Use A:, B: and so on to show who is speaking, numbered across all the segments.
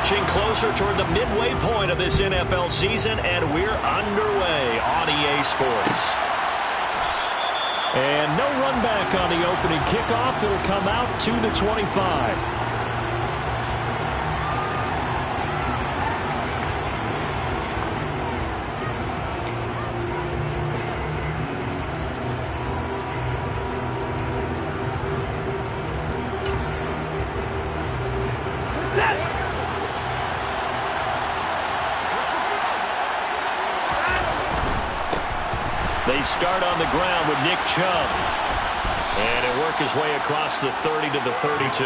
A: Inching closer toward the midway point of this NFL season, and we're underway on EA Sports. And no run back on the opening kickoff. It'll come out to the 25. They start on the ground with Nick Chubb. And it worked his way across the 30 to the 32.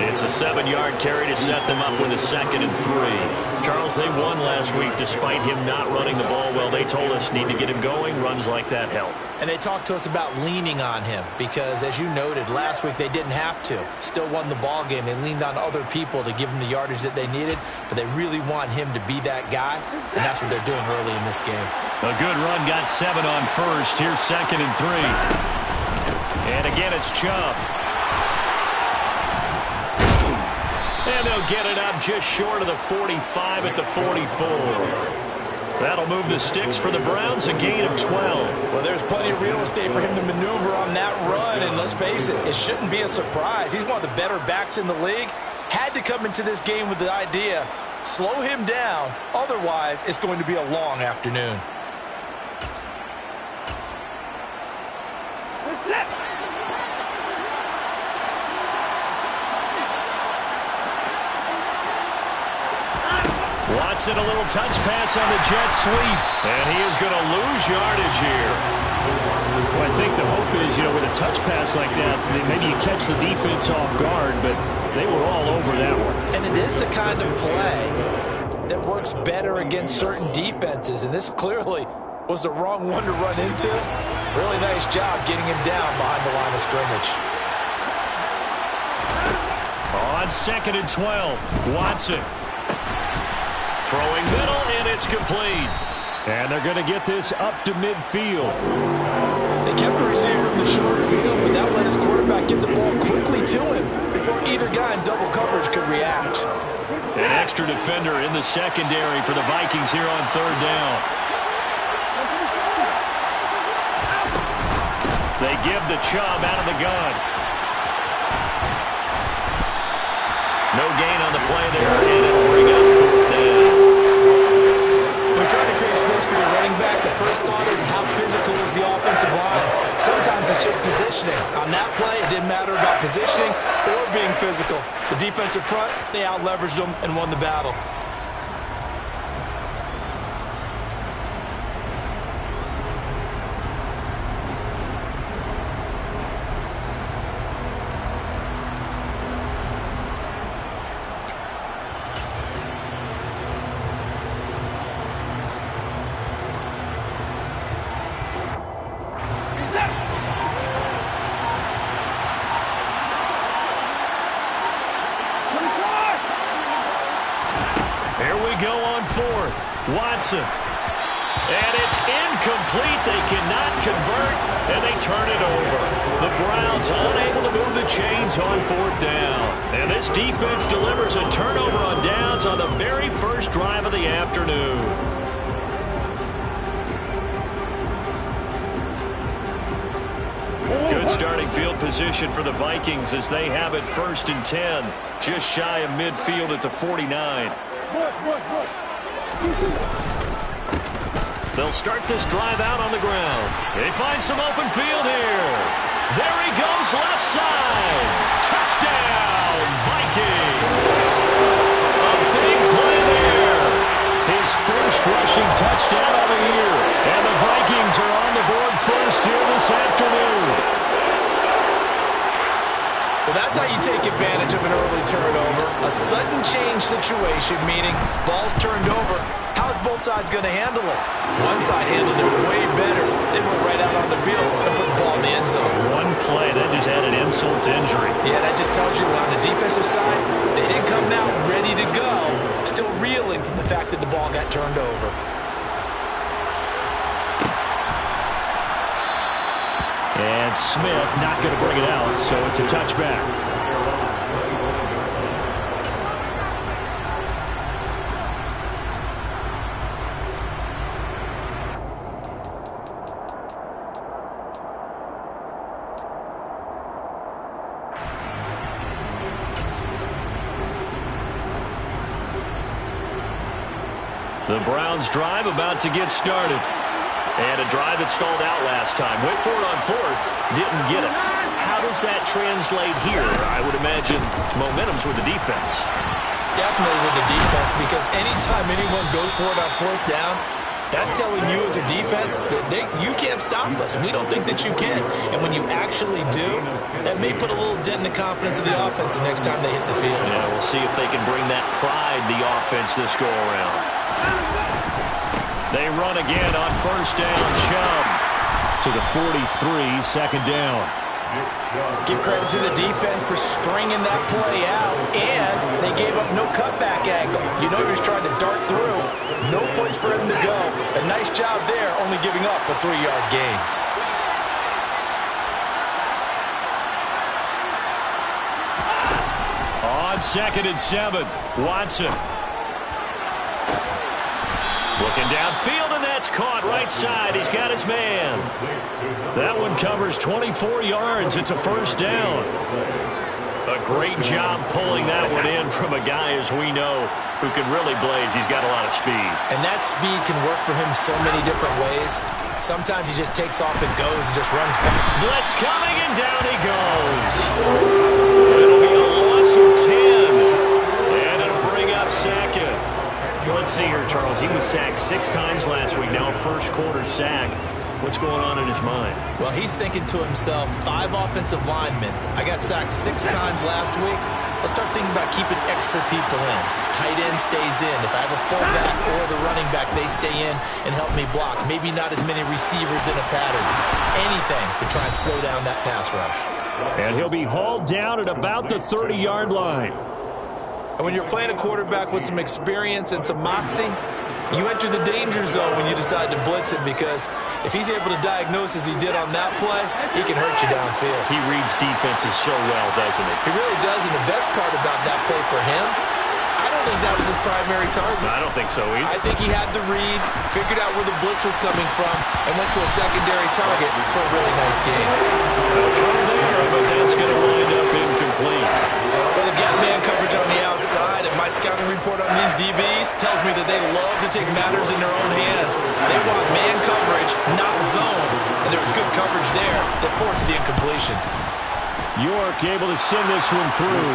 A: It's a 7-yard carry to set them up with a 2nd and 3. Charles, they won last week despite him not running the ball well. They told us need to get him going. Runs like that help.
B: And they talked to us about leaning on him because, as you noted, last week they didn't have to. Still won the ball game. They leaned on other people to give them the yardage that they needed, but they really want him to be that guy, and that's what they're doing early in this game.
A: A good run, got 7 on first. Here's 2nd and 3. And again, it's Chubb. And they'll get it up just short of the 45 at the 44. That'll move the sticks for the Browns, a gain of 12.
B: Well, there's plenty of real estate for him to maneuver on that run, and let's face it, it shouldn't be a surprise. He's one of the better backs in the league. Had to come into this game with the idea, slow him down, otherwise it's going to be a long afternoon.
A: Watson, a little touch pass on the jet sweep. And he is going to lose yardage here.
C: Well, I think the hope is, with a touch pass like that, maybe you catch the defense off guard, but they were all over that one.
B: And it is the kind of play that works better against certain defenses, and this clearly was the wrong one to run into. Really nice job getting him down behind the line of scrimmage.
A: On 2nd and 12, Watson. Throwing middle, and it's complete.
C: And they're going to get this up to midfield.
B: They kept the receiver in the short field, but that let his quarterback get the ball quickly to him before either guy in double coverage could react.
A: An extra defender in the secondary for the Vikings here on 3rd down. They give the Chubb out of the gun. No gain on the play there, and it'll bring up 4th down.
B: When trying to create space for your running back, the first thought is how physical is the offensive line. Sometimes it's just positioning. On that play, it didn't matter about positioning or being physical. The defensive front, they out-leveraged them and won the battle.
A: Watson. And it's incomplete. They cannot convert, and they turn it over. The Browns unable to move the chains on 4th down. And this defense delivers a turnover on downs on the very first drive of the afternoon. Good starting field position for the Vikings as they have it 1st and 10. Just shy of midfield at the 49. They'll start this drive out on the ground. They find some open field here. There he goes, left side. Touchdown, Vikings. A big play there.
C: His first rushing touchdown of the year.
A: And the Vikings are on the board first here this afternoon.
B: Well, that's how you take advantage of an early turnover. A sudden change situation, meaning ball's turned over. How's both sides going to handle it? One side handled it way better. They went right out on the field and put the ball in the end zone.
A: One play, that just added insult to injury.
B: Yeah, that just tells you on the defensive side, they didn't come out ready to go, still reeling from the fact that the ball got turned over.
C: And Smith not going to bring it out, so it's a touchback.
A: The Browns drive about to get started. And a drive that stalled out last time. Went for it on fourth. Didn't get it. How does that translate here? I would imagine momentum's with the defense.
B: Definitely with the defense, because anytime anyone goes for it on fourth down, that's telling you as a defense that you can't stop us. We don't think that you can. And when you actually do, that may put a little dent in the confidence of the offense the next time they hit the field.
A: Yeah, we'll see if they can bring that pride, the offense, this go-around. They run again on first down. Chubb
C: to the 43, second down.
B: Give credit to the defense for stringing that play out, and they gave up no cutback angle. You know he was trying to dart through. No place for him to go. A nice job there, only giving up a 3-yard gain.
A: On 2nd and 7, Watson. Looking downfield, and that's caught right side. He's got his man. That one covers 24 yards. It's a first down. A great job pulling that one in from a guy, as we know, who can really blaze. He's got a lot of speed.
B: And that speed can work for him so many different ways. Sometimes he just takes off and goes and just runs back.
A: Blitz coming, and down he goes. It'll be a loss of 10. And it'll bring up second. Let's see here, Charles. He was sacked 6 times last week. Now a first-quarter sack. What's going on in his mind?
B: Well, he's thinking to himself, 5 offensive linemen. I got sacked 6 times last week. Let's start thinking about keeping extra people in. Tight end stays in. If I have a fullback or the running back, they stay in and help me block. Maybe not as many receivers in a pattern. Anything to try and slow down that pass rush.
C: And he'll be hauled down at about the 30-yard line.
B: And when you're playing a quarterback with some experience and some moxie, you enter the danger zone when you decide to blitz him, because if he's able to diagnose as he did on that play, he can hurt you downfield.
A: He reads defenses so well, doesn't he?
B: He really does, and the best part about that play for him, I don't think that was his primary target.
A: I don't think so either.
B: I think he had the read, figured out where the blitz was coming from, and went to a secondary target for a really nice game.
A: From there, but that's going to wind up incomplete.
B: Well, they've got man coverage on the outside, and my scouting report on these DBs tells me that they love to take matters in their own hands. They want man coverage, not zone, and there was good coverage there that forced the incompletion.
C: York able to send this one through.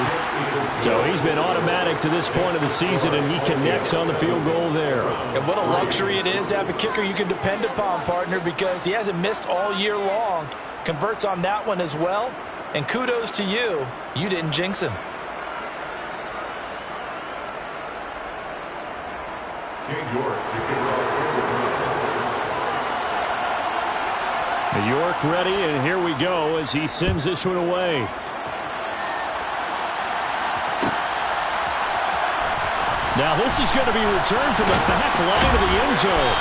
C: So he's been automatic to this point of the season, and he connects on the field goal there.
B: And what a luxury it is to have a kicker you can depend upon, partner, because he hasn't missed all year long. Converts on that one as well. And kudos to you. You didn't jinx him.
C: York ready, and here we go as he sends this one away. Now this is going to be returned from the back line of the end zone.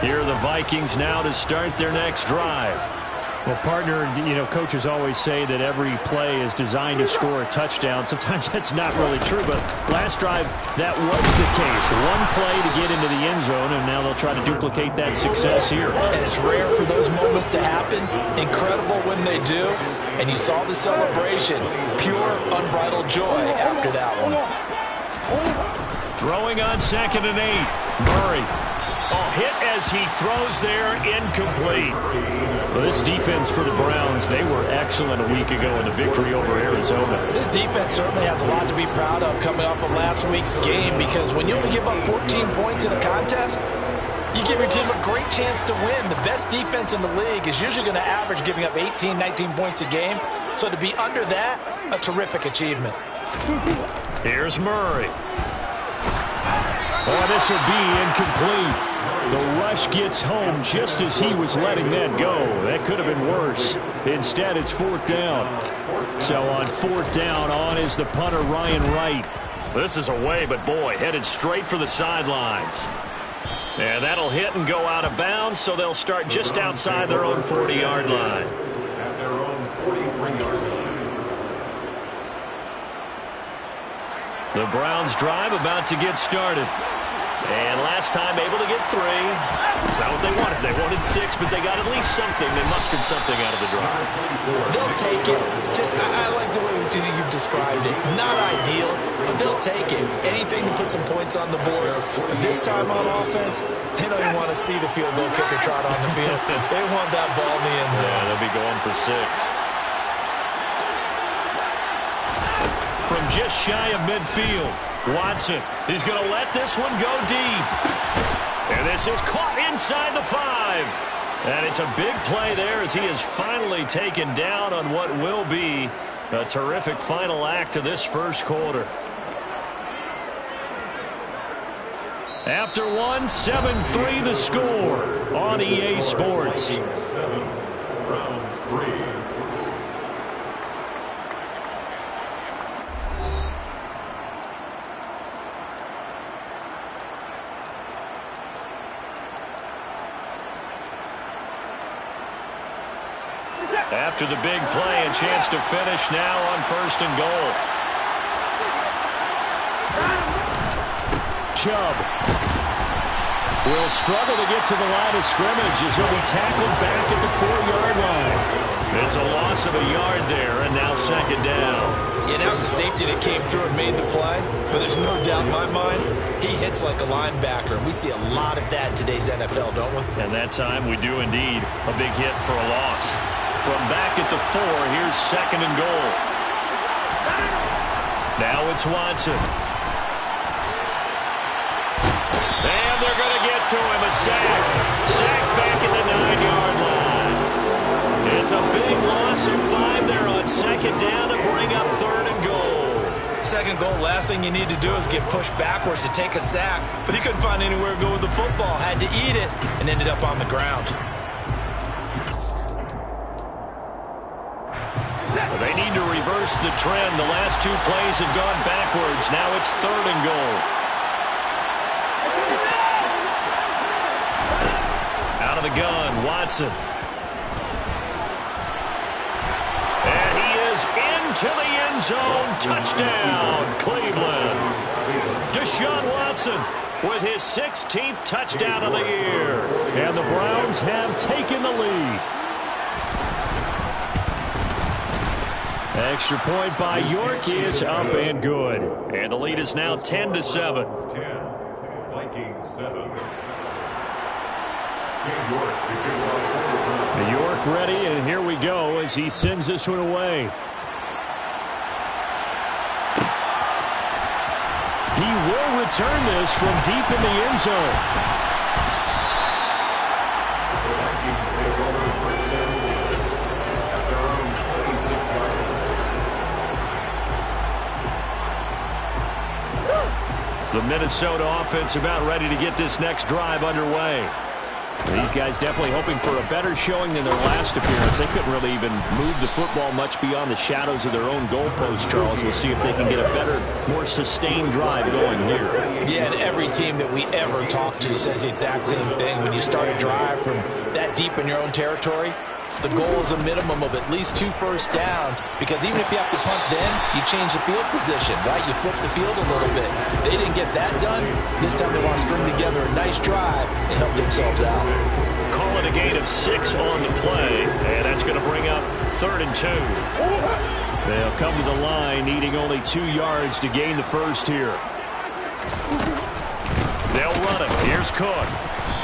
C: Here are the Vikings now to start their next drive. Well, partner, you know, coaches always say that every play is designed to score a touchdown. Sometimes that's not really true, but last drive, that was the case. One play to get into the end zone, and now they'll try to duplicate that success here.
B: And it's rare for those moments to happen. Incredible when they do. And you saw the celebration. Pure, unbridled joy after that one.
A: Throwing on 2nd and 8. Murray. Oh, hit as he throws there, incomplete.
C: Well, this defense for the Browns, they were excellent a week ago in the victory over Arizona.
B: This defense certainly has a lot to be proud of coming off of last week's game, because when you only give up 14 points in a contest, you give your team a great chance to win. The best defense in the league is usually going to average giving up 18, 19 points a game. So to be under that, a terrific achievement.
A: Here's Murray.
C: Oh, this will be incomplete. The rush gets home just as he was letting that go. That could have been worse. Instead, it's 4th down. So on 4th down, on is the punter, Ryan Wright.
A: This is away, but boy, headed straight for the sidelines. And that'll hit and go out of bounds, so they'll start just outside their own 40-yard line.
D: At their own 43-yard line.
A: The Browns drive about to get started. And last time able to get 3. It's not what they wanted. They wanted 6, but they got at least something. They mustered something out of the drive.
B: They'll take it. I like the way you've described it. Not ideal, but they'll take it. Anything to put some points on the board. But this time on offense, they don't even want to see the field goal kicker trot on the field. They want that ball in the end zone.
A: Yeah, they'll be going for 6. From just shy of midfield, Watson is going to let this one go deep. And this is caught inside the 5. And it's a big play there as he is finally taken down on what will be a terrific final act of this first quarter. After one, 7-3 the score on EA Sports.
D: 7, Browns 3.
A: After the big play, a chance to finish now on 1st and goal. Chubb will struggle to get to the line of scrimmage as he'll be tackled back at the 4-yard line. It's a loss of a yard there, and now 2nd down.
B: Yeah, now it's a safety that came through and made the play, but there's no doubt in my mind he hits like a linebacker. We see a lot of that in today's NFL, don't we?
A: And that time we do indeed. A big hit for a loss. From back at the 4, here's 2nd and goal. Now it's Watson. And they're going to get to him. A sack. Sack back at the 9-yard line. It's a big loss of 5 there on 2nd down to bring up 3rd and goal.
B: 2nd goal, last thing you need to do is get pushed backwards to take a sack. But he couldn't find anywhere to go with the football. Had to eat it and ended up on the ground.
A: They need to reverse the trend. The last 2 plays have gone backwards. Now it's 3rd and goal. Out of the gun, Watson. And he is into the end zone. Touchdown, Cleveland. Deshaun Watson with his 16th touchdown of the year.
C: And the Browns have taken the lead. Extra point by York is up and good.
A: And the lead is now 10-7.
D: 10, Vikings 7.
C: York ready, and here we go as he sends this one away. He will return this from deep in the end zone.
A: The Minnesota offense about ready to get this next drive underway.
C: These guys definitely hoping for a better showing than their last appearance. They couldn't really even move the football much beyond the shadows of their own goalpost, Charles. We'll see if they can get a better, more sustained drive going here.
B: Yeah, and every team that we ever talk to says the exact same thing. When you start a drive from that deep in your own territory, the goal is a minimum of at least 2 first downs, because even if you have to punt then, you change the field position, right? You flip the field a little bit. They didn't get that done. This time they want to string together a nice drive and help themselves out.
A: Call it a gain of 6 on the play, and that's going to bring up 3rd and 2.
C: They'll come to the line, needing only 2 yards to gain the first here.
A: They'll run it. Here's Cook.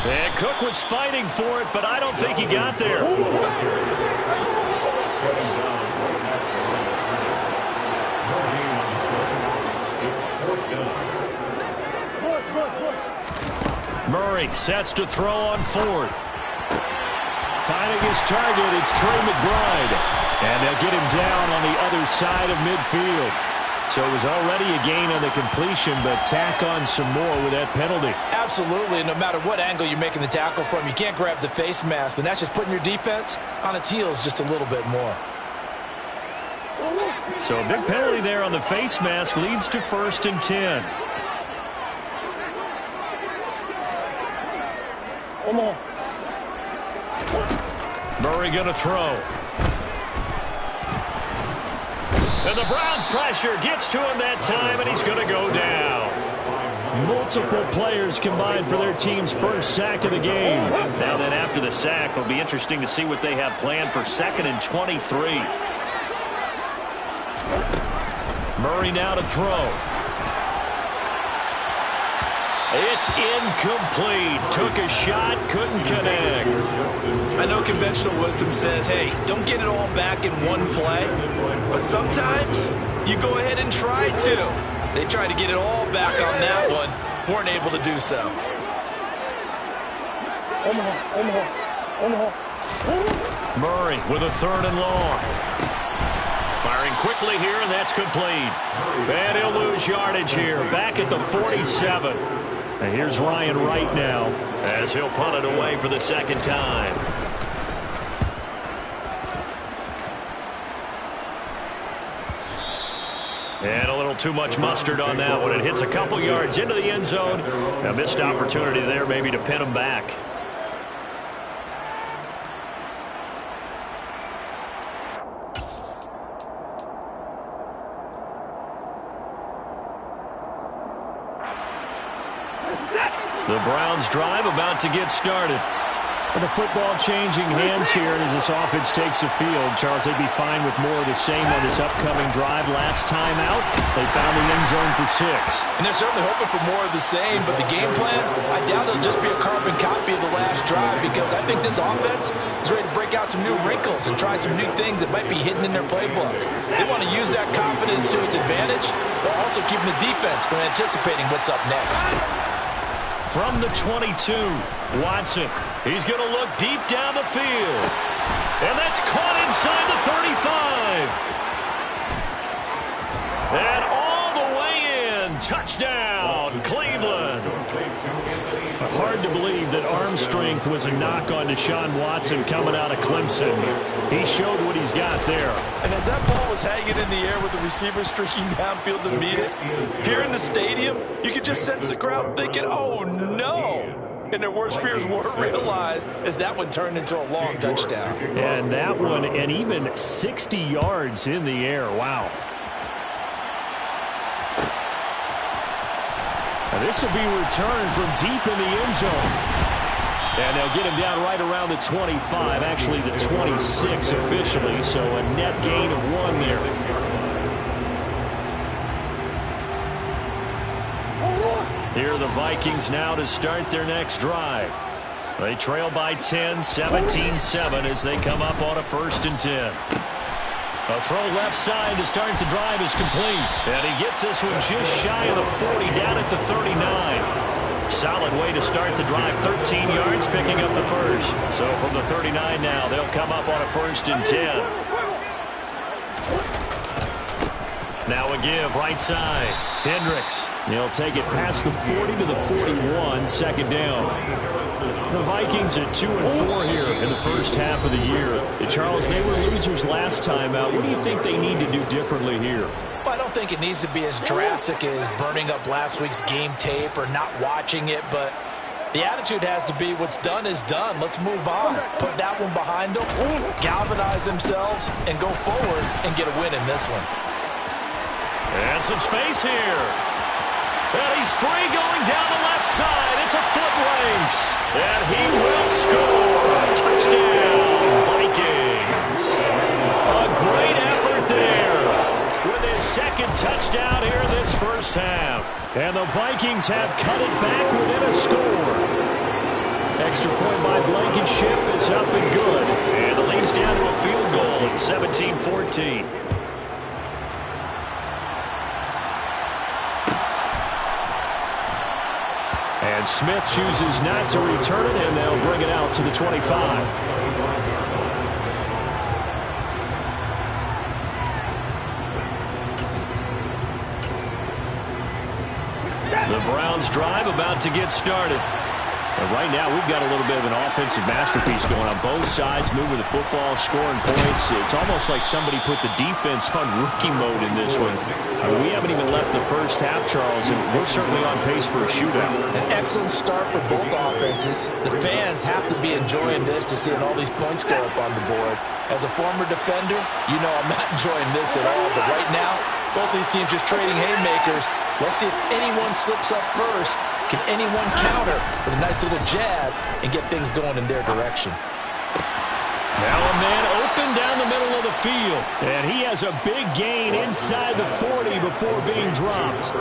A: And Cook was fighting for it, but I don't think he got there. Murray sets to throw on 4th.
C: Finding his target, it's Trey McBride. And they'll get him down on the other side of midfield. So it was already a gain on the completion, but tack on some more with that penalty.
B: Absolutely, and no matter what angle you're making the tackle from, you can't grab the face mask, and that's just putting your defense on its heels just a little bit more.
C: So a big penalty there on the face mask leads to 1st and 10.
A: Murray going to throw. And the Browns' pressure gets to him that time, and he's going to go down.
C: Multiple players combined for their team's first sack of the game.
A: Now then, after the sack, it'll be interesting to see what they have planned for 2nd and 23. Murray now to throw. It's incomplete. Took a shot, couldn't connect.
B: I know conventional wisdom says, hey, don't get it all back in one play. But sometimes you go ahead and try to. They tried to get it all back on that one. Weren't able to do so.
A: Murray with a 3rd and long. Firing quickly here, and that's complete. And he'll lose yardage here. Back at the 47.
C: And here's Ryan Wright now,
A: as he'll punt it away for the 2nd time. And a little too much mustard on that one. It hits a couple yards into the end zone. A missed opportunity there maybe to pin him back. The Browns drive about to get started.
C: With the football changing hands here as this offense takes the field. Charles, they'd be fine with more of the same on this upcoming drive. Last time out, they found the end zone for 6.
B: And they're certainly hoping for more of the same, but the game plan, I doubt it'll just be a carbon copy of the last drive, because I think this offense is ready to break out some new wrinkles and try some new things that might be hidden in their playbook. They want to use that confidence to its advantage, while also keeping the defense from anticipating what's up next.
A: From the 22, Watson. He's going to look deep down the field. And that's caught inside the 35. And all the way in. Touchdown, Cleveland.
C: Hard to believe that arm strength was a knock on Deshaun Watson coming out of Clemson. He showed what he's got there.
B: And as that ball was hanging in the air with the receiver streaking downfield to meet it, here in the stadium, you could just sense the crowd thinking, oh, no. And their worst fears were realized as that one turned into a long touchdown.
C: And that one, and even 60 yards in the air. Wow. And this will be returned from deep in the end zone. And they'll get him down right around the 25, actually the 26 officially, so a net gain of 1 there.
A: Here are the Vikings now to start their next drive. They trail by 10, 17-7 as they come up on a 1st and 10. A throw left side to start the drive is complete. And he gets this one just shy of the 40, down at the 39. Solid way to start the drive, 13 yards, picking up the 1st. So from the 39 now, they'll come up on a 1st and 10. Now a give, right side. Hendricks.
C: He'll take it past the 40 to the 41, 2nd down. The Vikings at 2-4 here in the first half of the year. Charles, they were losers last time out. What do you think they need to do differently here?
B: Well, I don't think it needs to be as drastic as burning up last week's game tape or not watching it, but the attitude has to be what's done is done. Let's move on. Put that one behind them, galvanize themselves, and go forward and get a win in this one.
A: And some space here. And he's free going down the left side. It's a foot race. And he will score. Touchdown, Vikings. A great effort there with his 2nd touchdown here this first half.
C: And the Vikings have cut it back within a score. Extra point by Blankenship is up and good.
A: And the lead's down to a field goal at 17-14.
C: And Smith chooses not to return it, and they'll bring it out to the 25.
A: The Browns drive about to get started.
C: Right now, we've got a little bit of an offensive masterpiece going on. Both sides moving the football, scoring points. It's almost like somebody put the defense on rookie mode in this one. We haven't even left the first half, Charles, and we're certainly on pace for a shootout.
B: An excellent start for both offenses. The fans have to be enjoying this to seeing all these points go up on the board. As a former defender, you know I'm not enjoying this at all. But right now, both these teams just trading haymakers. Let's see if anyone slips up first. Can anyone counter with a nice little jab and get things going in their direction?
C: Now a man open down the middle of the field. And he has a big gain inside the 40 before being dropped.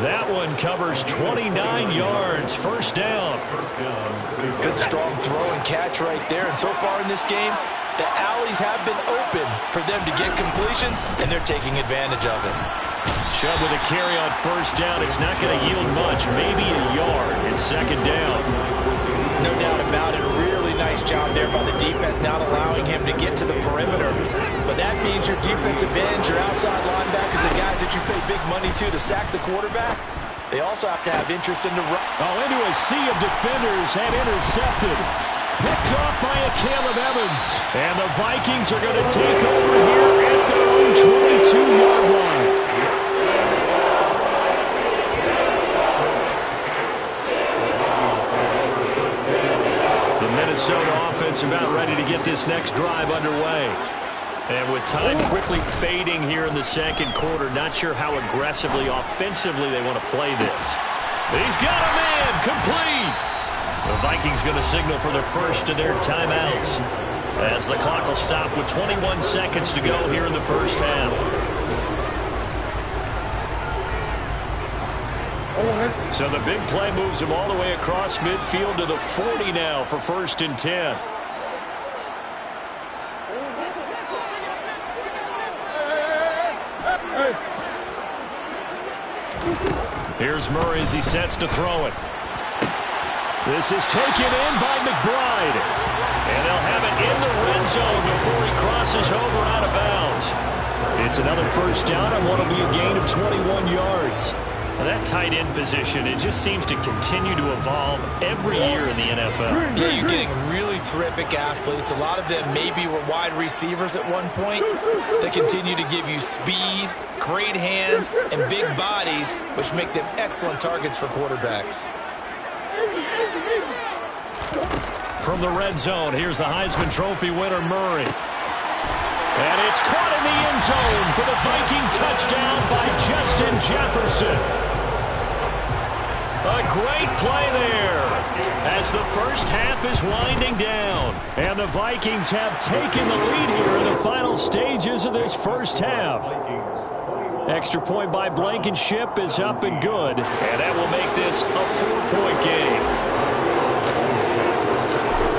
C: That one covers 29 yards. First down.
B: Good strong throw and catch right there. And so far in this game, the alleys have been open for them to get completions, and they're taking advantage of it.
C: Chubb with a carry on first down. It's not going to yield much, maybe a yard. It's second down.
B: No doubt about it. Really nice job there by the defense, not allowing him to get to the perimeter. But that means your defensive ends, your outside linebackers, the guys that you pay big money to sack the quarterback, they also have to have interest in the run.
C: Into a sea of defenders and intercepted. Picked off by a Caleb Evans. And the Vikings are going to take over here at their own 22-yard line. The Minnesota offense about ready to get this next drive underway. And with time quickly fading here in the second quarter, not sure how aggressively, offensively they want to play this. He's got a man, complete. The Vikings going to signal for the first of their timeouts as the clock will stop with 21 seconds to go here in the first half. So the big play moves him all the way across midfield to the 40 now for 1st and 10. Here's Murray as he sets to throw it. This is taken in by McBride. And they'll have it in the red zone before he crosses over out of bounds. It's another first down on what will be a gain of 21 yards. Now that tight end position, it just seems to continue to evolve every year in the NFL.
B: Yeah, you're getting really terrific athletes. A lot of them maybe were wide receivers at one point. They continue to give you speed, great hands, and big bodies, which make them excellent targets for quarterbacks.
C: From the red zone, here's the Heisman Trophy winner, Murray. And it's caught in the end zone for the Viking touchdown by Justin Jefferson. A great play there as the first half is winding down. And the Vikings have taken the lead here in the final stages of this first half. Extra point by Blankenship is up and good. And that will make this a 4-point game.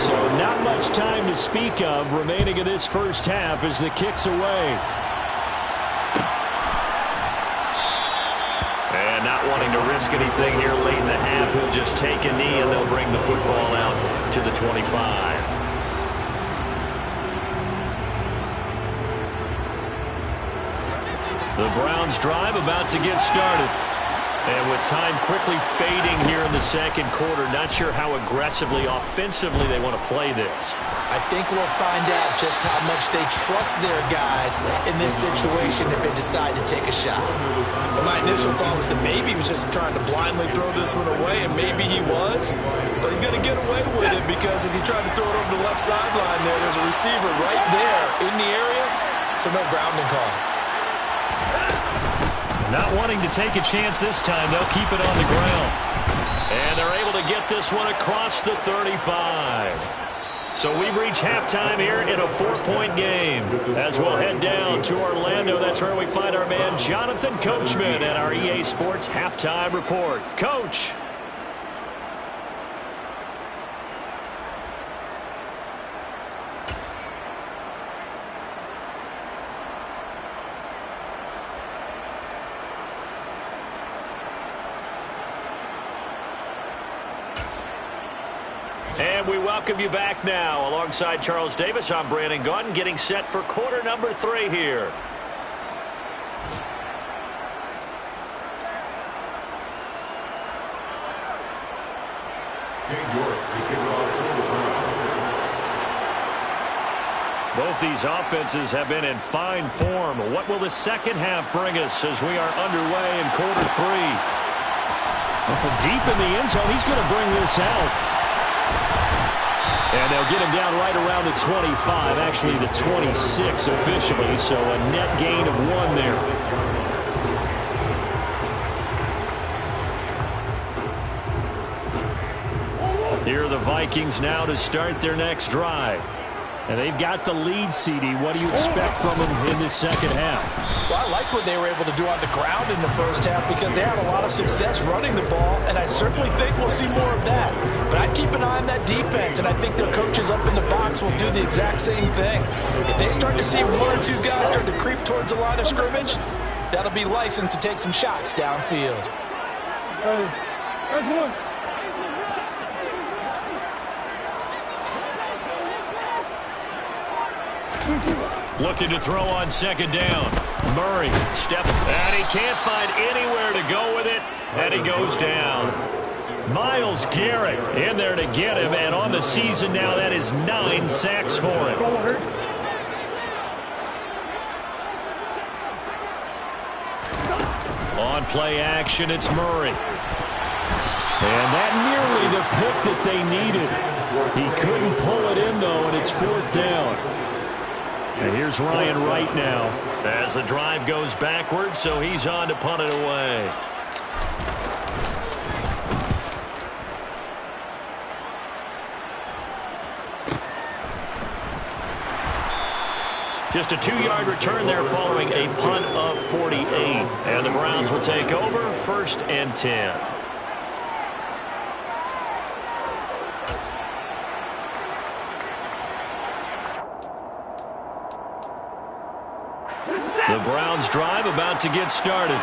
C: So not much time to speak of remaining in this first half as the kick's away. And not wanting to risk anything here late in the half, he'll just take a knee and they'll bring the football out to the 25. The Browns drive about to get started. And with time quickly fading here in the second quarter, not sure how aggressively, offensively they want to play this.
B: I think we'll find out just how much they trust their guys in this situation if they decide to take a shot. Well, my initial thought was that maybe he was just trying to blindly throw this one away, and maybe he was. But he's going to get away with it because as he tried to throw it over the left sideline there's a receiver right there in the area, so no grounding call.
C: Not wanting to take a chance this time, they'll keep it on the ground. And they're able to get this one across the 35. So we've reached halftime here in a 4-point game. As we'll head down to Orlando, that's where we find our man Jonathan Coachman at our EA Sports Halftime Report. Coach. And we welcome you back now. Alongside Charles Davis, I'm Brandon Gaudin, getting set for quarter number 3 here.
D: King George
A: Both these offenses have been in fine form. What will the second half bring us as we are underway in quarter three?
C: Well, from deep in the end zone, he's going to bring this out. And they'll get him down right around the 25, actually the 26 officially, so a net gain of 1 there. Here are the Vikings now to start their next drive. And they've got the lead, CD. What do you expect from them in the second half?
B: Well, I like what they were able to do on the ground in the first half because they had a lot of success running the ball, and I certainly think we'll see more of that. But I'd keep an eye on that defense, and I think their coaches up in the box will do the exact same thing. If they start to see 1 or 2 guys start to creep towards the line of scrimmage, that'll be licensed to take some shots downfield.
A: Looking to throw on second down. Murray steps, and he can't find anywhere to go with it, and he goes down. Myles Garrett in there to get him, and on the season now, that is 9 sacks for him. On play action, it's Murray. And that nearly the pick that they needed. He couldn't pull it in, though, and it's 4th down. And here's Ryan Wright now. As the drive goes backwards, so he's on to punt it away. Just a 2-yard return there following a punt of 48. And the Browns will take over 1st and 10. The Browns drive about to get started.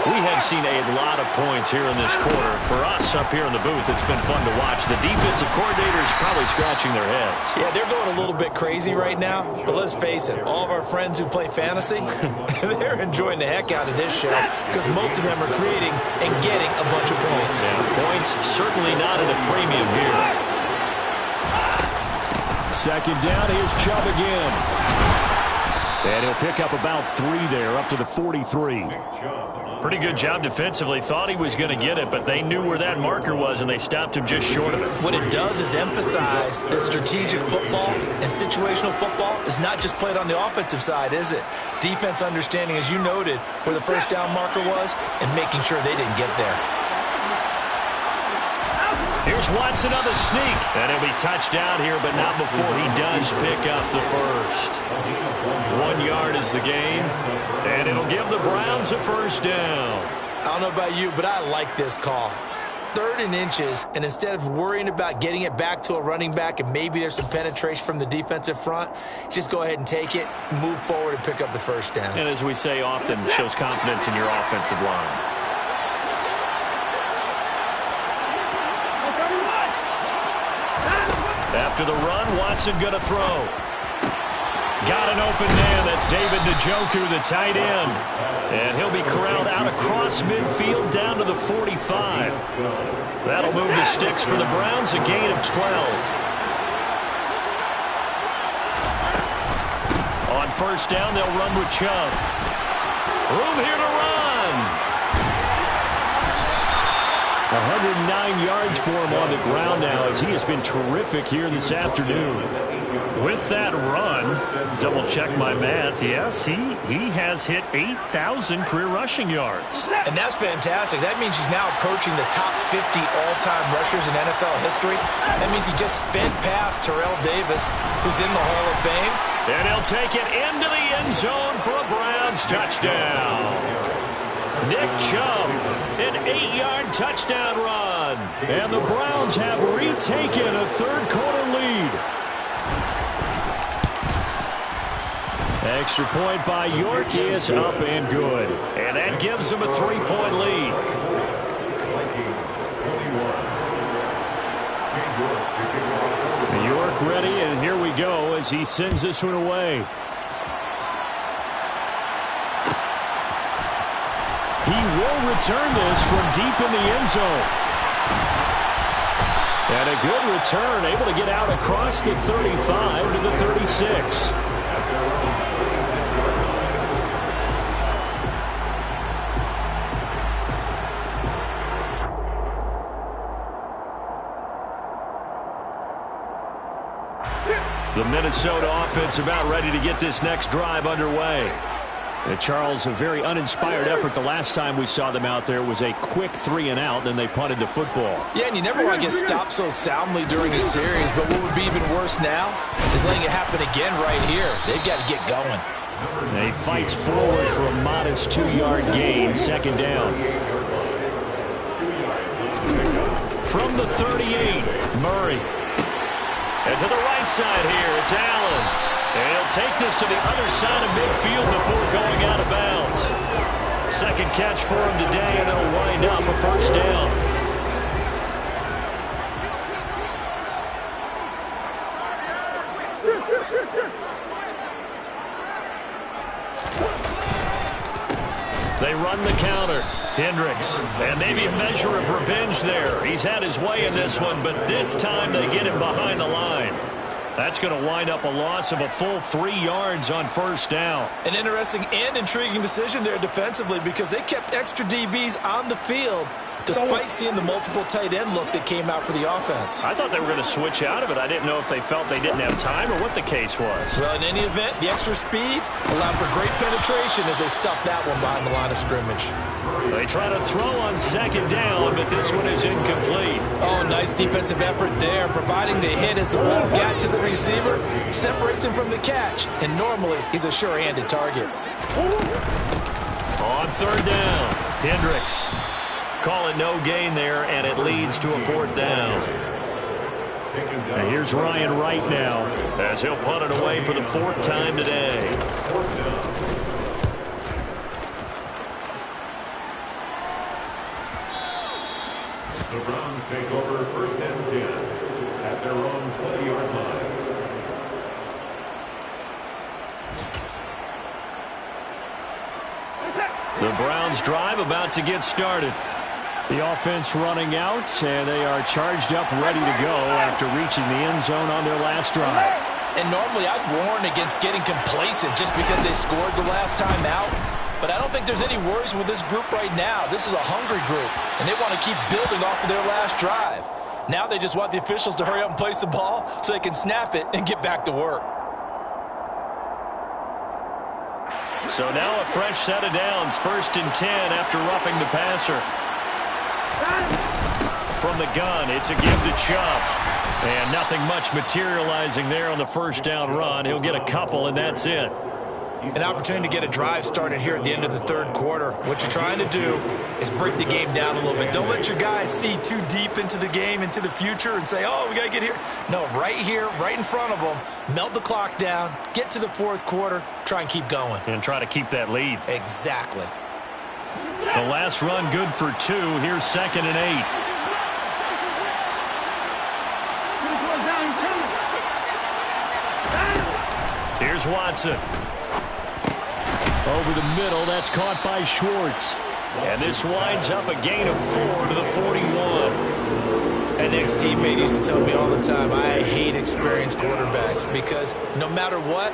A: We have seen a lot of points here in this quarter. For us up here in the booth, it's been fun to watch. The defensive coordinators probably scratching their heads.
B: Yeah, they're going a little bit crazy right now. But let's face it, all of our friends who play fantasy, they're enjoying the heck out of this show because most of them are creating and getting a bunch of points.
A: Yeah, points certainly not at a premium here.
C: Second down, here's Chubb again. And he'll pick up about 3 there, up to the 43.
A: Pretty good job defensively. Thought he was going to get it, but they knew where that marker was, and they stopped him just short of it.
B: What it does is emphasize that strategic football and situational football is not just played on the offensive side, is it? Defense understanding, as you noted, where the first down marker was and making sure they didn't get there.
A: Here's Watson on the sneak, and he'll be touched down here, but not before he does pick up the first. 1 yard is the gain, and it'll give the Browns a first down.
B: I don't know about you, but I like this call. 3rd and inches, and instead of worrying about getting it back to a running back and maybe there's some penetration from the defensive front, just go ahead and take it, move forward, and pick up the first down.
A: And as we say often, shows confidence in your offensive line. After the run, Watson going to throw. Got an open man. That's David Njoku, the tight end. And he'll be corralled out across midfield down to the 45. That'll move the sticks for the Browns, a gain of 12. On first down, they'll run with Chubb. Room here to run.
C: 109 yards for him on the ground now as he has been terrific here this afternoon.
A: With that run, double check my math, yes, he has hit 8,000 career rushing yards.
B: And that's fantastic. That means he's now approaching the top 50 all-time rushers in NFL history. That means he just spent past Terrell Davis, who's in the Hall of Fame.
A: And he'll take it into the end zone for a Browns touchdown. Nick Chubb, an 8-yard touchdown run.
C: And the Browns have retaken a third-quarter lead. Extra point by York is up and good.
A: And that gives them a 3-point lead.
C: York ready, and here we go as he sends this one away. He will return this from deep in the end zone. And a good return, able to get out across the 35 to the 36. 36. The Minnesota offense about ready to get this next drive underway. And Charles, a very uninspired effort the last time we saw them out there. It was a quick 3-and-out, then they punted the football.
B: Yeah, and you never want to get stopped so soundly during a series, but what would be even worse now is letting it happen again right here. They've got to get going.
C: And he fights forward for a modest 2-yard gain, second down. From the 38, Murray. And to the right side here, it's Allen. And he'll take this to the other side of midfield before going out of bounds. Second catch for him today, and it'll wind up a first down. They run the counter. Hendricks, and maybe a measure of revenge there. He's had his way in this one, but this time they get him behind the line. That's going to wind up a loss of a full 3 yards on first down.
B: An interesting and intriguing decision there defensively because they kept extra DBs on the field despite seeing the multiple tight end look that came out for the offense.
C: I thought they were going to switch out of it. I didn't know if they felt they didn't have time or what the case was.
B: Well, in any event, the extra speed allowed for great penetration as they stuffed that one behind the line of scrimmage.
C: They try to throw on second down, but this one is incomplete.
B: Oh, nice defensive effort there, providing the hit as the ball got to the receiver, separates him from the catch, and normally he's a sure-handed target.
C: On third down, Hendricks. Call it no gain there, and it leads to a fourth down. And here's Ryan Wright now as he'll punt it away for the 4th time today.
D: The Browns take over 1st and 10 at their own 20-yard line.
C: The Browns drive about to get started. The offense running out, and they are charged up, ready to go after reaching the end zone on their last drive.
B: And normally I'd warn against getting complacent just because they scored the last time out. But I don't think there's any worries with this group right now. This is a hungry group, and they want to keep building off of their last drive. Now they just want the officials to hurry up and place the ball so they can snap it and get back to work.
C: So now a fresh set of downs, 1st and 10 after roughing the passer. From the gun, it's a give to Chubb. And nothing much materializing there on the first down run. He'll get a couple, and that's it.
B: An opportunity to get a drive started here at the end of the 3rd quarter. What you're trying to do is break the game down a little bit. Don't let your guys see too deep into the game, into the future, and say, oh, we got to get here. No, right here, right in front of them, melt the clock down, get to the 4th quarter, try and keep going.
C: And try to keep that lead.
B: Exactly.
C: The last run good for 2. Here's 2nd and 8. Here's Watson. Over the middle, that's caught by Schwartz. And this winds up a gain of 4 to the 41.
B: An ex-teammate used to tell me all the time, I hate experienced quarterbacks because no matter what,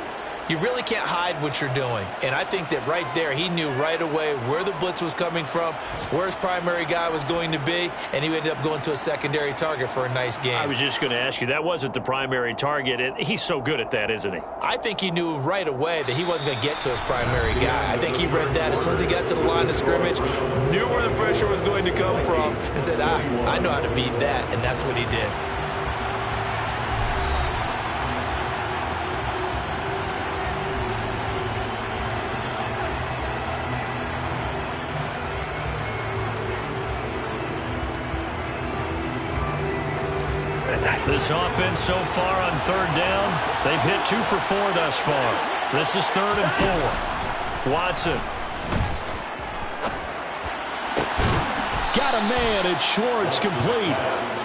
B: you really can't hide what you're doing. And I think that right there, he knew right away where the blitz was coming from, where his primary guy was going to be, and he ended up going to a secondary target for a nice game.
C: I was just going to ask you, that wasn't the primary target. He's so good at that, isn't he?
B: I think he knew right away that he wasn't going to get to his primary guy. I think he read that as soon as he got to the line of scrimmage, knew where the pressure was going to come from, and said, I know how to beat that, and that's what he did.
C: This offense so far on 3rd down, they've hit 2 for 4 thus far. This is 3rd and 4. Watson. Got a man, it's Schwartz, complete.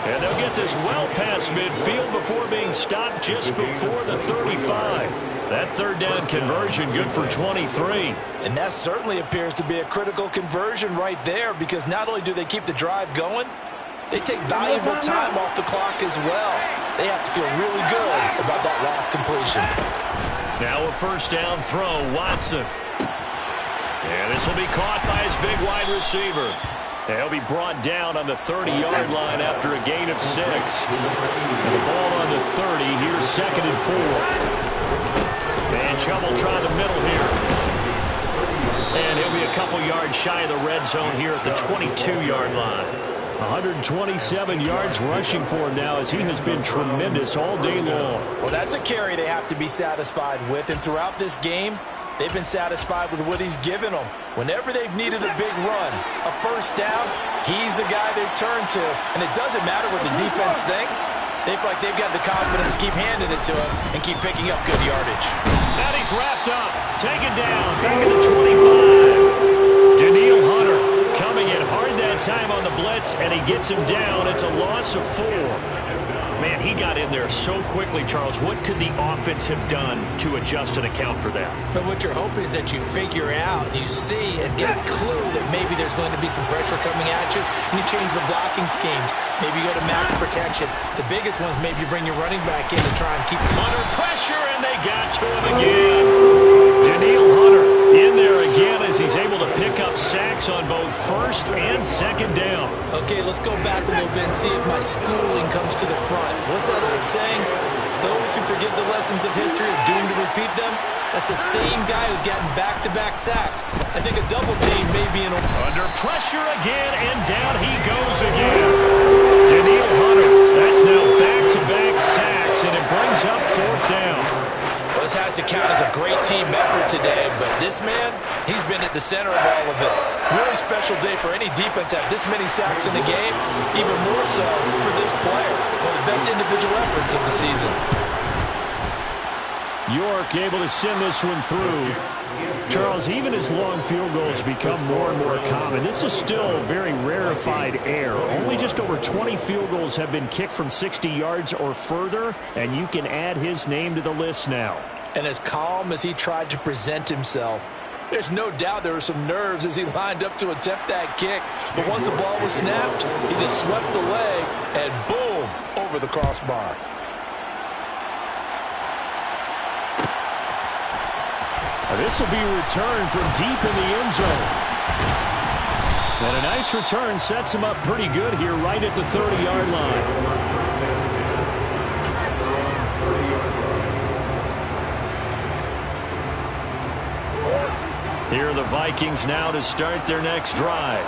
C: And they'll get this well past midfield before being stopped just before the 35. That 3rd down conversion good for 23.
B: And that certainly appears to be a critical conversion right there because not only do they keep the drive going, they take valuable time off the clock as well. they have to feel really good about that last completion.
A: Now a first down throw, Watson. And this will be caught by his big wide receiver. And he'll be brought down on the 30-yard line after a gain of 6. And the ball on the 30. Here's 2nd and 4. And Chubb will try the middle here. And he'll be a couple yards shy of the red zone here at the 22-yard line.
C: 127 yards rushing for him now as he has been tremendous all day long.
B: Well, that's a carry they have to be satisfied with. And throughout this game, they've been satisfied with what he's given them. Whenever they've needed a big run, a first down, he's the guy they've turned to. And it doesn't matter what the defense thinks. They feel like they've got the confidence to keep handing it to him and keep picking up good yardage.
A: And he's wrapped up, taken down, back at the 25. Danielle Hunter coming in hard that time on the blitz, and he gets him down. It's a loss of 4. Man, he got in there so quickly, Charles. What could the offense have done to adjust and account for that?
B: But what you're hoping is that you figure out and you see and get a clue that maybe there's going to be some pressure coming at you, and you change the blocking schemes. Maybe you go to max protection. The biggest ones, maybe you bring your running back in to try and keep him
A: under pressure, and they got to him again. Danielle Hunter in there again as he's able to pick up sacks on both first and second down.
B: Okay, let's go back a little bit and see if my schooling comes to the front. What's that old saying? Those who forget the lessons of history are doomed to repeat them. That's the same guy who's gotten back-to-back sacks. I think a double team may be in a...
A: Under pressure again, and down he goes again. Danielle Hunter, that's now back-to-back sacks, and it brings up 4th down.
B: Well, this has to count as a great team effort today, but this man, he's been at the center of all of it. Really special day for any defense to have this many sacks in the game, even more so for this player. One of the best individual efforts of the season.
C: York able to send this one through. Charles, even as long field goals become more and more common, this is still very rarefied air. Only just over 20 field goals have been kicked from 60 yards or further, and you can add his name to the list now.
B: And as calm as he tried to present himself, there's no doubt there were some nerves as he lined up to attempt that kick. But once the ball was snapped, he just swept the leg and boom, over the crossbar.
C: This will be a return from deep in the end zone. And a nice return sets him up pretty good here right at the 30-yard line.
A: Here are the Vikings now to start their next drive.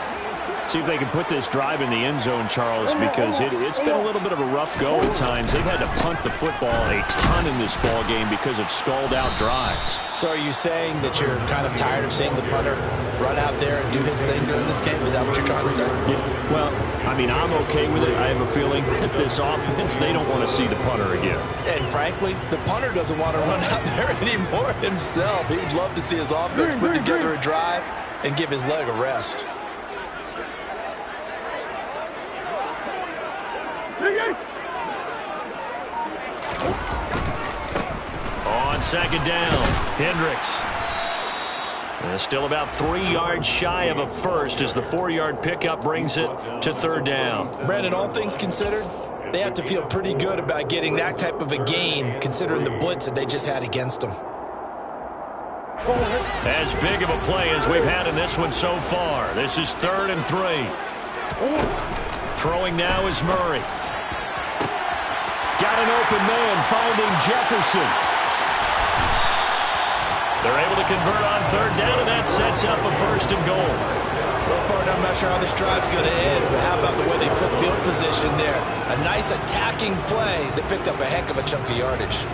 C: See if they can put this drive in the end zone, Charles, because it's been a little bit of a rough go at times. They've had to punt the football a ton in this ball game because of stalled-out drives.
B: So are you saying that you're kind of tired of seeing the punter run out there and do his thing during this game? Is that what you're trying to say?
C: Yeah, well, I mean, I'm okay with it. I have a feeling that this offense, they don't want to see the punter again.
B: And frankly, the punter doesn't want to run out there anymore himself. He'd love to see his offense put together a drive and give his leg a rest.
A: On second down, Hendricks. And still about 3 yards shy of a first as the 4-yard pickup brings it to 3rd down.
B: Brandon, all things considered, they have to feel pretty good about getting that type of a gain considering the blitz that they just had against them.
A: As big of a play as we've had in this one so far. This is 3rd and 3. Throwing now is Murray.
C: Got an open man finding Jefferson.
A: They're able to convert on 3rd down, and that sets up a 1st and goal.
B: Well, partner, I'm not sure how this drive's going to end, but how about the way they flip field position there? A nice attacking play that picked up a heck of a chunk of yardage.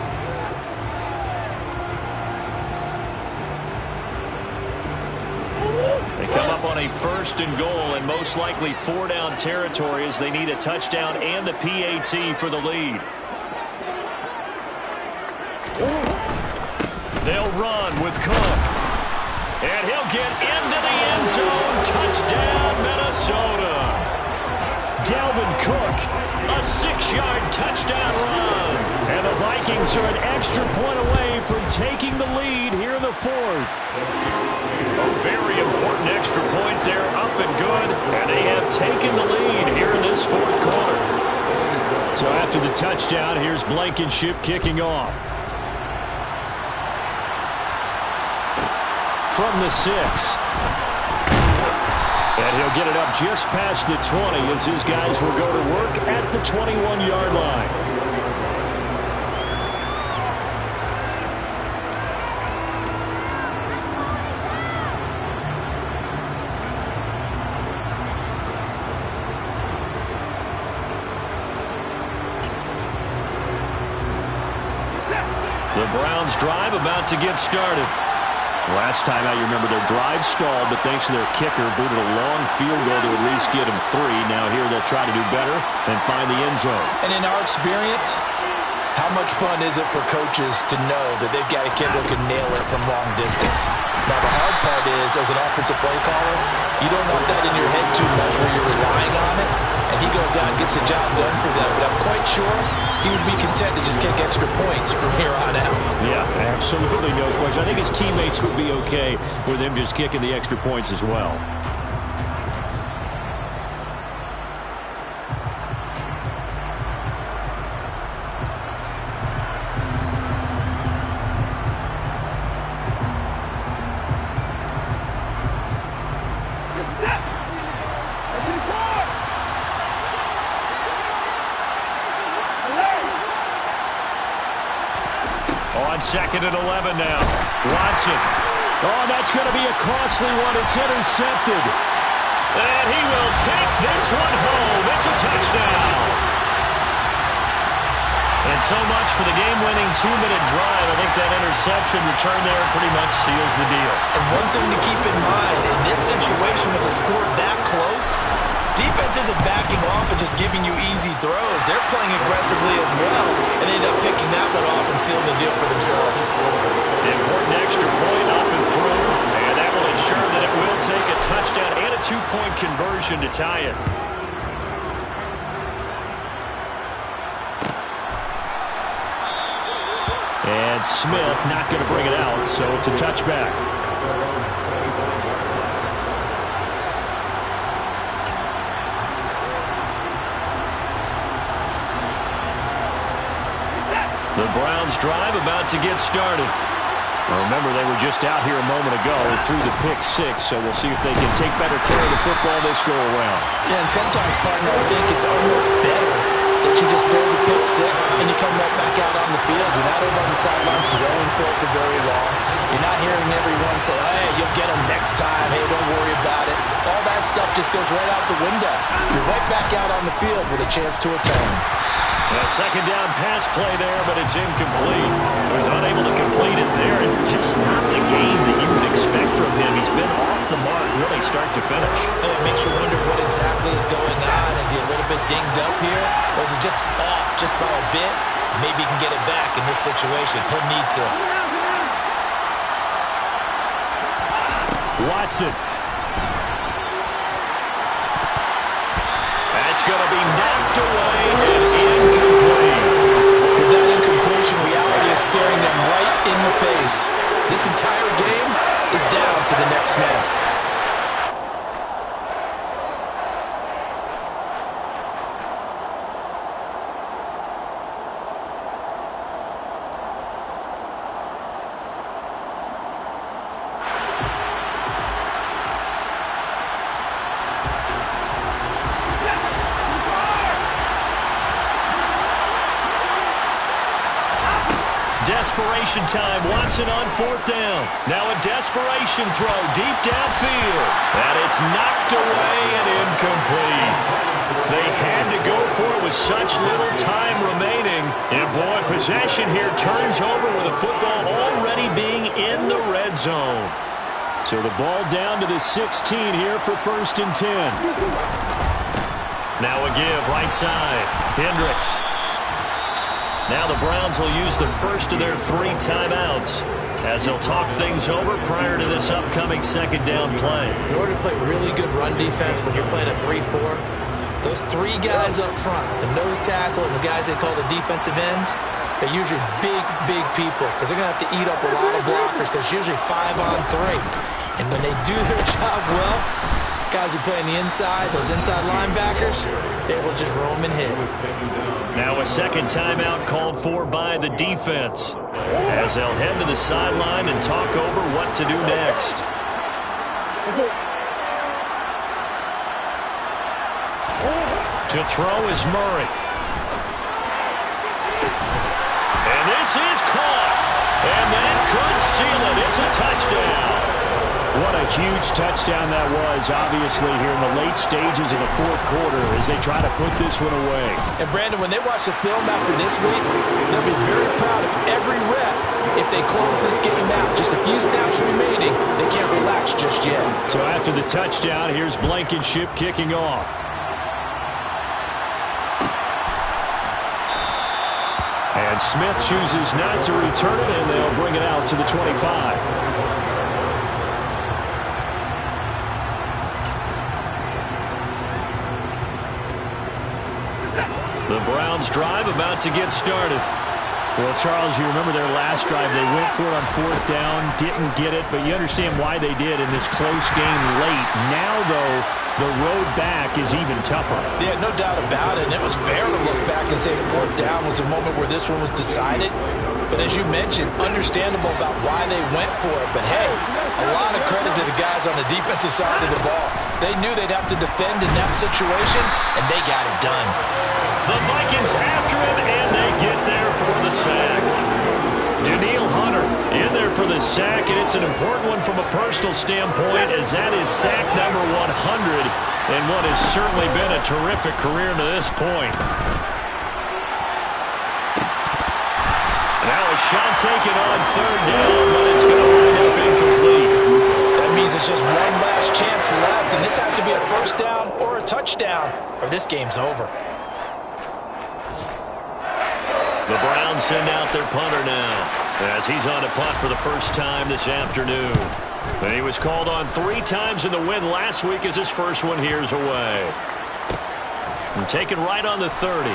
A: They come up on a 1st and goal, and most likely 4-down territory as they need a touchdown and the PAT for the lead. They'll run with Cook. And he'll get into the end zone. Touchdown, Minnesota.
C: Dalvin Cook,
A: a 6-yard touchdown run.
C: And the Vikings are an extra point away from taking the lead here in the 4th.
A: A very important extra point there, up and good. And they have taken the lead here in this 4th quarter.
C: So after the touchdown, here's Blankenship kicking off. From the 6. And he'll get it up just past the 20 as his guys will go to work at the 21-yard line. The Browns drive about to get started. Last time out, you remember their drive stalled, but thanks to their kicker, booted a long field goal to at least get them 3. Now here they'll try to do better and find the end zone.
B: And in our experience, how much fun is it for coaches to know that they've got a kid who can nail it from long distance? Now, the hard part is, as an offensive play caller, you don't want that in your head too much where you're relying on it, and he goes out and gets the job done for them. But I'm quite sure he would be content to just kick extra points from here on out.
C: Yeah, absolutely no question. I think his teammates would be okay with him just kicking the extra points as well. Second and 11 now. Watson. Oh, that's going to be a costly one. It's intercepted. And he will take this one home. It's a touchdown. And so much for the game-winning 2-minute drive. I think that interception return there pretty much seals the deal.
B: And one thing to keep in mind, in this situation with the score that close, defense isn't backing off and just giving you easy throws. They're playing aggressively as well, and they end up picking that one off and sealing the deal for themselves.
A: The important extra point up and through, and that will ensure that it will take a touchdown and a 2-point conversion to tie it.
C: And Smith not going to bring it out, so it's a touchback.
A: The Browns drive about to get started.
C: Remember, they were just out here a moment ago through the pick 6, so we'll see if they can take better care of the football this go-around.
B: Yeah, and sometimes, partner, I think it's almost better that you just throw the pick 6 and you come right back out on the field. You're not over on the sidelines dwelling for it for very long. You're not hearing everyone say, hey, you'll get them next time. Hey, don't worry about it. All that stuff just goes right out the window. You're right back out on the field with a chance to atone.
A: A second down pass play there, but it's incomplete. He was unable to complete it there, and just not the game that you would expect from him. He's been off the mark really start to finish.
B: It makes you wonder what exactly is going on. Is he a little bit dinged up here, or is he just off just by a bit? Maybe he can get it back in this situation. He'll need to.
C: Watson.
A: That's going to be knocked away and incomplete.
B: With that incompletion, reality is staring them right in the face. This entire game is down to the next snap.
A: Desperation time. Watson on 4th down. Now a desperation throw deep downfield. And it's knocked away and incomplete. They had to go for it with such little time remaining. And boy, possession here turns over with the football already being in the red zone.
C: So the ball down to the 16 here for 1st and 10.
A: Now a give right side. Hendricks. Now the Browns will use the first of their 3 timeouts as they'll talk things over prior to this upcoming 2nd down play.
B: In order to play really good run defense when you're playing a 3-4, those 3 guys up front, the nose tackle and the guys they call the defensive ends, they're usually big people because they're going to have to eat up a lot of blockers because it's usually 5 on 3. And when they do their job well, Guys who play on the inside, those inside linebackers, they will just roam and hit.
A: Now a second timeout called for by the defense, as they'll head to the sideline and talk over what to do next. To throw is Murray. And this is caught. And that could seal it. It's a touchdown.
C: What a huge touchdown that was, obviously, here in the late stages of the fourth quarter as they try to put this one away.
B: And, Brandon, when they watch the film after this week, they'll be very proud of every rep. If they close this game out, just a few snaps remaining, they can't relax just yet.
C: So after the touchdown, here's Blankenship kicking off. And Smith chooses not to return it, and they'll bring it out to the 25.
A: The Browns drive about to get started.
C: Well, Charles, you remember their last drive. They went for it on fourth down, didn't get it, but you understand why they did in this close game late. Now, though, the road back is even tougher.
B: Yeah, no doubt about it. And it was fair to look back and say the fourth down was a moment where this one was decided. But as you mentioned, understandable about why they went for it. But, hey, a lot of credit to the guys on the defensive side of the ball. They knew they'd have to defend in that situation, and they got it done.
A: The Vikings after him, and they get there for the sack. Danielle Hunter in there for the sack, and it's an important one from a personal standpoint, as that is sack number 100, and what has certainly been a terrific career to this point. Now a shot taken on third down, but it's going to wind up incomplete.
B: That means it's just one last chance left, and this has to be a first down or a touchdown, or this game's over.
A: The Browns send out their punter now, as he's on a punt for the first time this afternoon. And he was called on 3 times in the win last week, as his first one here's away. And taken right on the 30.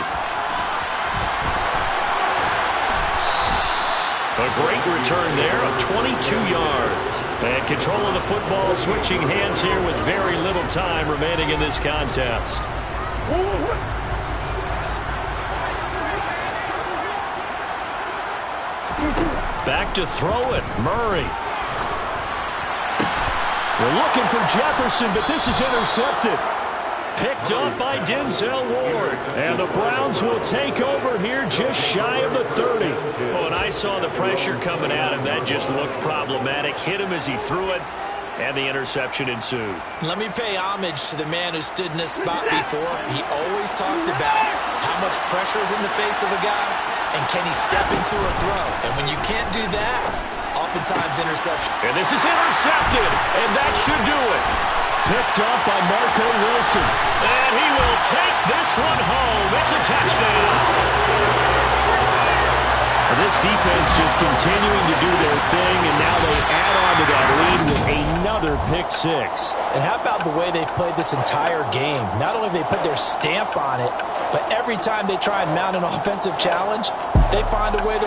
A: A great return there of 22 yards. And control of the football, switching hands here with very little time remaining in this contest. Back to throw it, Murray.
C: We're looking for Jefferson, but this is intercepted.
A: Picked up by Denzel Ward.
C: And the Browns will take over here just shy of the 30.
A: Oh, and I saw the pressure coming at him. That just looked problematic. Hit him as he threw it, and the interception ensued.
B: Let me pay homage to the man who stood in this spot before. He always talked about how much pressure is in the face of a guy, and can he step into a throw. And when you can't do that, oftentimes interception.
A: And this is intercepted, and that should do it.
C: Picked up by Marco Wilson.
A: And he will take this one home. It's a touchdown.
C: This defense just continuing to do their thing, and now they add on to that lead with another pick six.
B: And how about the way they've played this entire game? Not only have they put their stamp on it, but every time they try and mount an offensive challenge, they find a way to